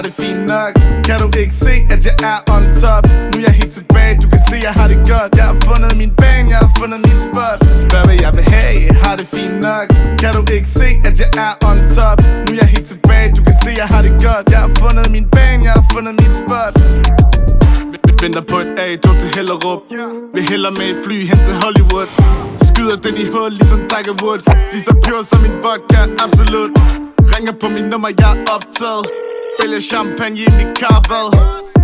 har det fint nok. Kan du ikke se, at jeg er on top? Nu er jeg helt tilbage, du kan se, jeg har det godt. Jeg har fundet min bane, jeg har fundet mit spot. Spørg hvad jeg vil have, har det fint nok. Kan du ikke se, at jeg er on top? Nu er jeg helt tilbage, du kan se, jeg har det godt. Jeg har fundet min bane, jeg har fundet mit spot. Venter på et A-tog til Hellerup. Vi hælder med et fly hen til Hollywood. Skyder den i hul ligesom Tiger Woods. Lige så pure som min vodka, absolut. Ringer på min nummer, jeg er optaget. Vælger champagne i mit karvad.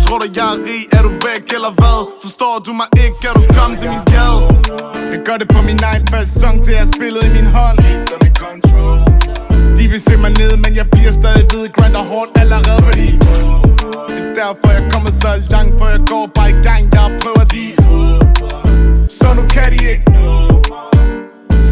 Tror du jeg er rig, er du væk eller hvad? Forstår du mig ikke, kan du komme til min gade? Jeg gør det på min egen fasong, til jeg spillet i min hånd. Ligesom i Control. De vil se mig ned, men jeg bliver stadig ved. Grinder hårdt allerede, fordi det er derfor jeg kommer så langt, for jeg går bare i gang. Jeg prøver de så nu kan de ikke.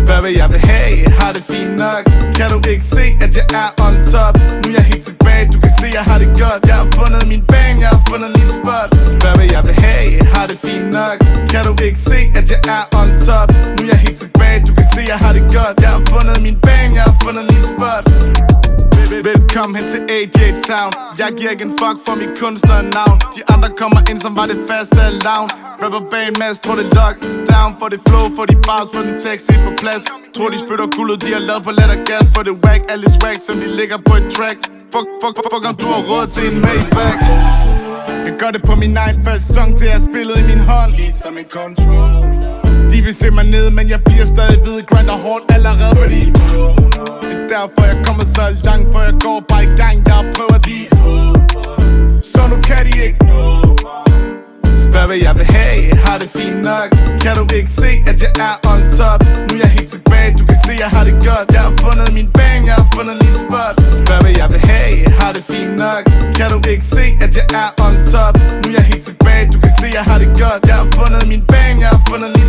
Spørg hvad jeg vil have, har det fint nok. Kan du ikke se, at jeg er on top? Nu er jeg helt tilbage, du kan se, jeg har det godt. Jeg har fundet min bane, jeg har fundet mit spot. Spørg hvad jeg vil have, har det fint nok. Kan du ikke se, at jeg er on top? Nu er jeg helt tilbage, du kan se, jeg har det godt. Jeg har fundet min bane, jeg har fundet mit spot. Velkommen hen til AJ Town. Jeg giver ikke en fuck for mit kunstnernavn. De andre kommer ind som var det faste lavn. Rapper bag en masse, tror det lockdown. For det flow, for de bars, for den tekst helt på plads. Tror de spytter guldet, de har lavet på let og gas. For det whack, alle swag, som de ligger på et track. Fuck om du har råd til en Maybach. Jeg gør det på min egen fasong, til jeg spillet i min hånd. Ligesom en Control. De vil se mig ned, men jeg bliver stadig ved. Grinder hårdt allerede, fordi det er derfor jeg kommer så langt, for jeg går bare i gang. Jeg prøver de så nu kan de ikke. Spørg hvad jeg vil have, har det fint nok. Kan du ikke se, at jeg er on top? Nu er jeg helt tilbage, du kan se, jeg har det godt. Jeg har fundet min bane, jeg har fundet mit spot. Spørg hvad jeg vil have, har det fint nok. Kan du ikke se, at jeg er on top? Nu er jeg helt tilbage, du kan se, jeg har det godt. Jeg har fundet min bane, jeg har fundet mit